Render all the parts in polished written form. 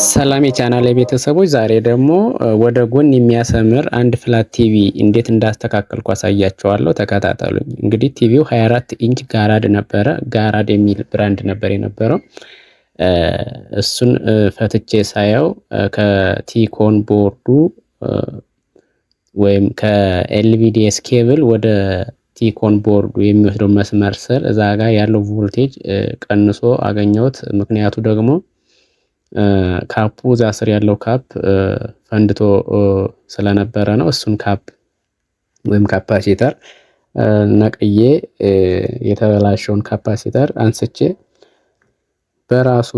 ሰላም የቻናል ቤተሰቦች፣ ዛሬ ደግሞ ወደ ጎን የሚያሰምር አንድ ፍላት ቲቪ እንዴት እንዳስተካከልኩ አሳያችኋለሁ። ተከታተሉኝ። እንግዲህ ቲቪው 24 ኢንች ጋራድ ነበረ። ጋራድ የሚል ብራንድ ነበር የነበረው። እሱን ፈትቼ ሳየው ከቲኮን ቦርዱ ወይም ከኤልቪዲኤስ ኬብል ወደ ቲኮን ቦርዱ የሚወስደው መስመር ስር እዛ ጋር ያለው ቮልቴጅ ቀንሶ አገኘሁት። ምክንያቱ ደግሞ ካፑ እዛ ስር ያለው ካፕ ፈንድቶ ስለነበረ ነው። እሱን ካፕ ወይም ካፓሲተር ነቅዬ የተበላሸውን ካፓሲተር አንስቼ በራሱ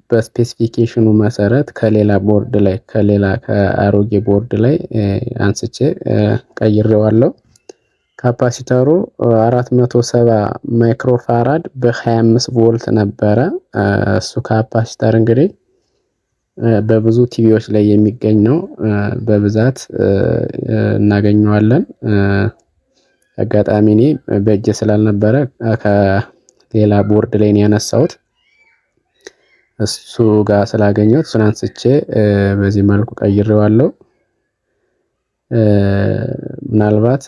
በስፔሲፊኬሽኑ መሰረት ከሌላ ቦርድ ላይ ከአሮጌ ቦርድ ላይ አንስቼ ቀይሬዋለሁ። ካፓሲተሩ 470 ማይክሮፋራድ በ25 ቮልት ነበረ። እሱ ካፓሲተር እንግዲህ በብዙ ቲቪዎች ላይ የሚገኝ ነው። በብዛት እናገኘዋለን። አጋጣሚ እኔ በእጄ ስላልነበረ ከሌላ ቦርድ ላይ ነው ያነሳሁት። እሱ ጋር ስላገኘሁት እሱን አንስቼ በዚህ መልኩ ቀይሬዋለሁ። ምናልባት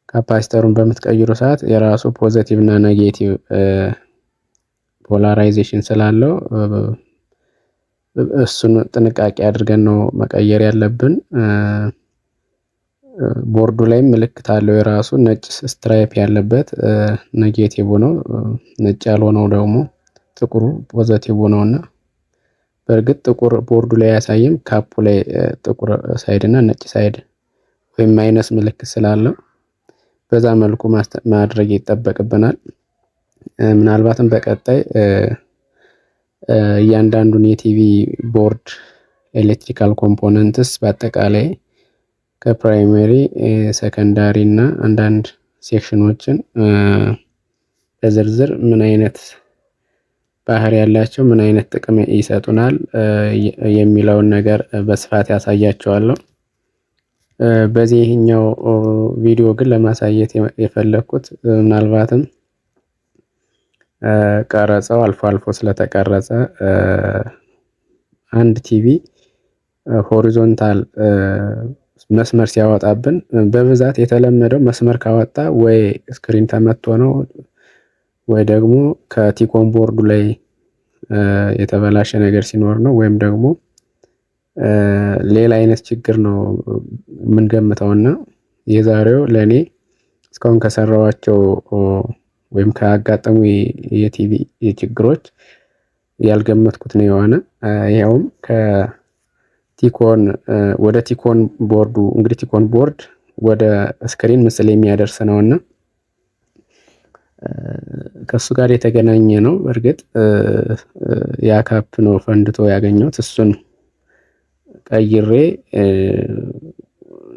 ካፓሲተሩን በምትቀይሩ ሰዓት የራሱ ፖዚቲቭ እና ኔጌቲቭ ፖላራይዜሽን ስላለው እሱን ጥንቃቄ አድርገን ነው መቀየር ያለብን። ቦርዱ ላይ ምልክት አለው የራሱ ነጭ ስትራይፕ ያለበት ኔጌቲቭ ነው። ነጭ ያልሆነው ደግሞ ጥቁሩ ፖዚቲቭ ነውና፣ በእርግጥ ጥቁር ቦርዱ ላይ አያሳይም። ካፑ ላይ ጥቁር ሳይድ እና ነጭ ሳይድ ወይም ማይነስ ምልክት ስላለው በዛ መልኩ ማድረግ ይጠበቅብናል። ምናልባትም በቀጣይ እያንዳንዱን የቲቪ ቦርድ ኤሌክትሪካል ኮምፖነንትስ በአጠቃላይ ከፕራይመሪ ሰከንዳሪ እና አንዳንድ ሴክሽኖችን በዝርዝር ምን አይነት ባህሪ ያላቸው ምን አይነት ጥቅም ይሰጡናል የሚለውን ነገር በስፋት ያሳያቸዋለሁ። በዚህኛው ቪዲዮ ግን ለማሳየት የፈለኩት ምናልባትም ቀረጻው አልፎ አልፎ ስለተቀረጸ አንድ ቲቪ ሆሪዞንታል መስመር ሲያወጣብን በብዛት የተለመደው መስመር ካወጣ ወይ ስክሪን ተመቶ ነው ወይ ደግሞ ከቲኮን ቦርዱ ላይ የተበላሸ ነገር ሲኖር ነው ወይም ደግሞ ሌላ አይነት ችግር ነው የምንገምተውና የዛሬው ለኔ እስካሁን ከሰራዋቸው ወይም ካጋጠሙ የቲቪ ችግሮች ያልገመትኩት ነው የሆነ። ይሄውም ከቲኮን ወደ ቲኮን ቦርዱ እንግዲህ ቲኮን ቦርድ ወደ ስክሪን ምስል የሚያደርስ ነውና ከሱ ጋር የተገናኘ ነው። እርግጥ ያ ካፕ ነው ፈንድቶ ያገኘሁት። እሱን ቀይሬ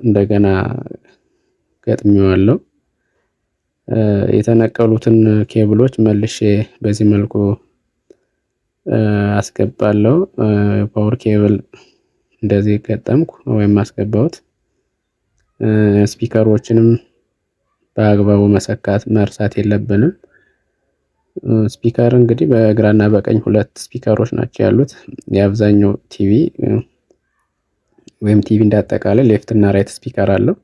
እንደገና ገጥሜዋለሁ። የተነቀሉትን ኬብሎች መልሼ በዚህ መልኩ አስገባለሁ። ፓወር ኬብል እንደዚህ ገጠምኩ ወይም አስገባሁት። ስፒከሮችንም በአግባቡ መርሳት የለብንም። ስፒከር እንግዲህ በግራና በቀኝ ሁለት ስፒከሮች ናቸው ያሉት። የአብዛኛው ቲቪ ወይም ቲቪ እንዳጠቃላይ ሌፍት እና ራይት ስፒከር አለው።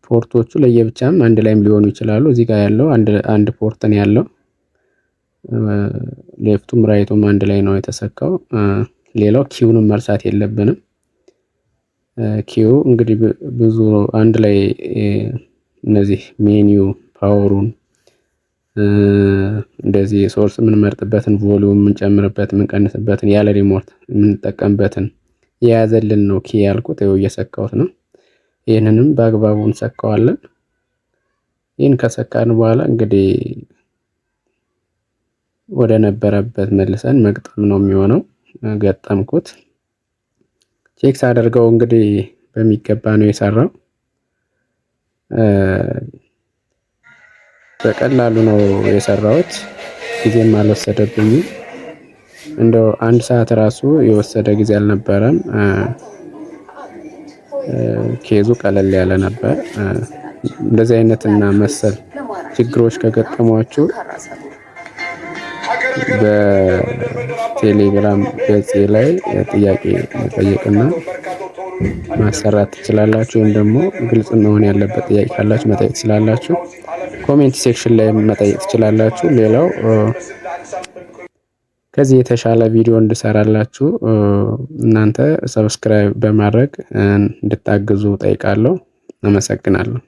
ፖርቶቹ ለየብቻም አንድ ላይም ሊሆኑ ይችላሉ። እዚህ ጋር ያለው አንድ ፖርት ነው ያለው። ሌፍቱም ራይቱም አንድ ላይ ነው የተሰካው። ሌላው ኪውንም መርሳት የለብንም። ኪው እንግዲህ ብዙ አንድ ላይ እነዚህ ሜኒው ፓወሩን እንደዚህ ሶርስ የምንመርጥበትን ቮሊዩም የምንጨምርበትን የምንቀንስበትን ያለ ሪሞት የምንጠቀምበትን የያዘልን ነው ኪ ያልኩት። ይኸው እየሰካሁት ነው። ይህንንም በአግባቡ እንሰካዋለን። ይህን ከሰካን በኋላ እንግዲህ ወደ ነበረበት መልሰን መግጠም ነው የሚሆነው። ገጠምኩት። ቼክ ሳደርገው እንግዲህ በሚገባ ነው የሰራው። በቀላሉ ነው የሰራሁት። ጊዜም አልወሰደብኝም። እንደው አንድ ሰዓት ራሱ የወሰደ ጊዜ አልነበረም። ኬዙ ቀለል ያለ ነበር። እንደዚህ አይነትና መሰል ችግሮች ከገጠሟችሁ በቴሌግራም ገጼ ላይ ጥያቄ መጠየቅና ማሰራት ትችላላችሁ። ወይም ደግሞ ግልጽ መሆን ያለበት ጥያቄ ካላችሁ መጠየቅ ትችላላችሁ። ኮሜንት ሴክሽን ላይ መጠየቅ ትችላላችሁ። ሌላው ከዚህ የተሻለ ቪዲዮ እንድሰራላችሁ እናንተ ሰብስክራይብ በማድረግ እንድታግዙ ጠይቃለሁ። አመሰግናለሁ።